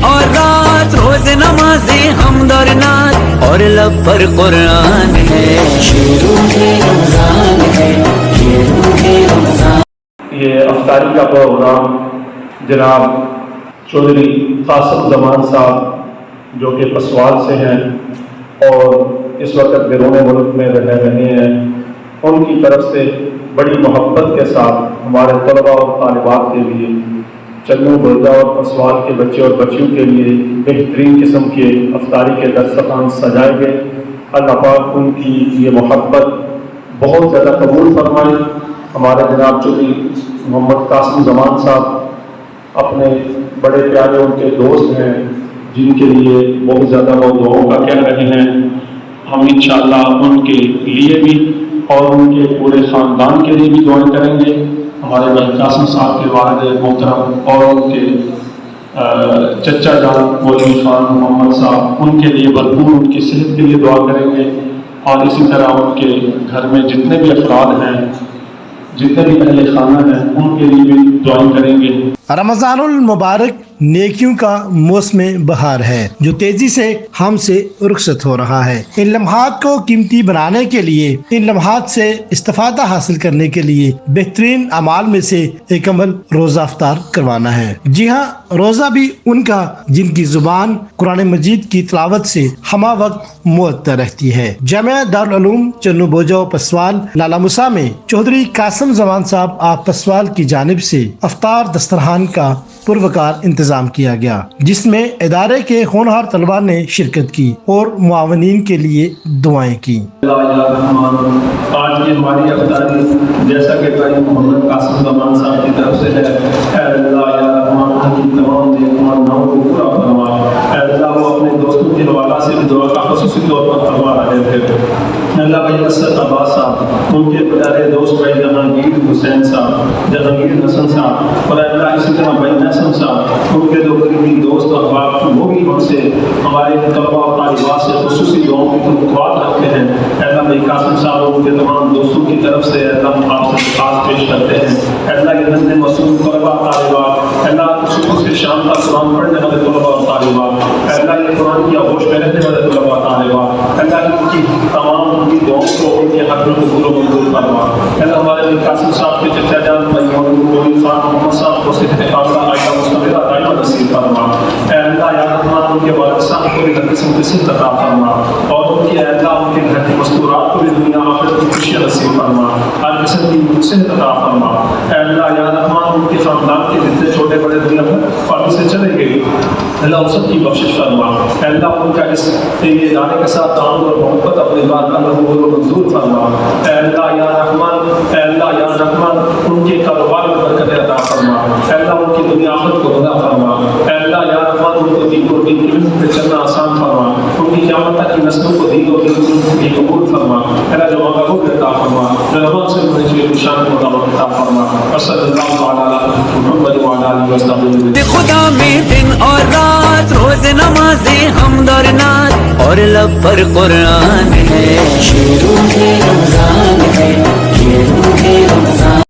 اور رات روز نمازیں حمد اور نعت اور لب پر قرآن ہے، یہ روح رمضان ہے، یہ روح رمضان۔ یہ افطاری کا پروگرام جناب چودھری قاسم زمان صاحب جو کہ پسوال سے ہیں اور اس وقت بیرون ملک میں رہ رہے ہیں، ان کی طرف سے بڑی محبت کے ساتھ ہمارے طلباء اور طالبات کے لیے چنو بلدہ اور پسوال کے بچے اور بچیوں کے لیے بہترین قسم کے افطاری کے دسترخوان سجائے گئے۔ اللہ پاک ان کی یہ محبت بہت زیادہ قبول فرمائے۔ ہمارے جناب چودھری محمد قاسم زمان صاحب اپنے بڑے پیارے ان کے دوست ہیں جن کے لیے بہت زیادہ وہ دعاؤں کا کہہ رہے ہیں۔ ہم انشاءاللہ ان کے لیے بھی اور ان کے پورے خاندان کے لیے بھی دعائیں کریں گے۔ ہمارے بھائی قاسم صاحب کے والد محترم اور ان کے چچا جان مولوی خان محمد صاحب، ان کے لیے بھرپور ان کی صحت کے لیے دعا کریں گے، اور اسی طرح ان کے گھر میں جتنے بھی افراد ہیں، جتنے بھی اہل خانہ ہیں، ان کے لیے بھی دعائیں کریں گے۔ رمضان المبارک نیکیوں کا موسم بہار ہے جو تیزی سے ہم سے رخصت ہو رہا ہے۔ ان لمحات کو قیمتی بنانے کے لیے، ان لمحات سے استفادہ حاصل کرنے کے لیے بہترین اعمال میں سے ایک عمل روزہ افطار کروانا ہے۔ جی ہاں، روزہ بھی ان کا جن کی زبان قرآن مجید کی تلاوت سے ہمہ وقت معطر رہتی ہے۔ جامعہ دارالعلوم چنو بوجو پسوال لالہ مسا میں چودھری قاسم زمان صاحب آپ پسوال کی جانب سے افطار دسترخوان کا پروکار انتظام کیا گیا، جس میں ادارے کے ہونہار طلباء نے شرکت کی اور معاونین کے لیے دعائیں کی۔ آج کی ہماری افطاری جیسا کہ بھائی محمد قاسم زمان صاحب کی طرف سے ہے، اے اللہ یا رحمان کی تمام تمناؤں کو پورا فرما۔ اے اللہ وہ اپنے دوستوں کے حوالہ سے بھی دعا کا خصوصی طور پر فرما رہے تھے۔ اللہ بھائی اسد عباس صاحب، ان کے پیارے دوست بھائی جہانگیر حسین صاحب، جہانگیر حسن صاحب، اور اللہ اسی طرح بھائی نسم صاحب، ان کے دو قریبی دوست اور احباب، وہ بھی ہم سے ہمارے طلباء اور طالبات سے خصوصی دعاؤں کی توقعات رکھتے ہیں۔ اے اللہ بھائی قاسم صاحب اور ان کے تمام دوستوں کی طرف سے اللہ آپ سے خاص پیش کرتے ہیں۔ اے اللہ یہ نزد معصوم طلباء طالبات، اے اللہ صبح سے شام تک قرآن پڑھنے والے طلباء اور طالبات، اے اللہ یہ قرآن کی آغوش میں رہنے والے طلباء طالبات، اے اللہ ان کی تمام ان کی دعاؤں کو ان کے حق میں قبول و منظور فرما۔ اے اللہ ہمارے بھائی قاسم صاحب کے چچا جان بھائی مولوی خان محمد صاحب کو صحت کاملہ عائلہ مستمرہ دائمہ نصیب فرما۔ اے اللہ یا رحمان ان کے والد صاحب کو بھی ہر قسم کی صحت عطا فرما، اور ان کی اے اللہ ان کے گھر کی مستورات کو بھی دنیا آخرت کی خوشیاں نصیب فرما، ہر قسم کی صحت عطا فرما۔ اے اللہ یا رحمان ان کے خاندان کے جتنے چھوٹے بڑے دنیا پاکی سے چلے گئے، اللہ ان سب کی بخشش فرما۔ اے اللہ ان کا اس ادارے کے ساتھ تعاون اور محبت اپنی بارگاہ میں قبول و منظور فرما۔ اے اللہ یا رحمان، اے اللہ یا رحمان ان کے کاروبار میں برکت عطا فرما۔ اے اللہ ان کی دنیا آخرت کو بنا فرما۔ اے اللہ یا رحمان ان کو دین اور دین کی ملک پہ چلنا آسان فرما، ان کی قیامت تک کی نسلوں کو دین اور دین کی قبول فرما۔ اے اللہ جو مانگا وہ عطا فرما، جو رحمان سے انہیں چیئے نشان کو عطا فرما۔ وصلی اللہ علیہ محمد وعلیٰ آلہ وسلم۔ خدا میں دن اور رات روز نمازیں حمد اور نعت اور لب پر قرآن ہے، یہ روح رمضان ہے، یہ روح رمضان۔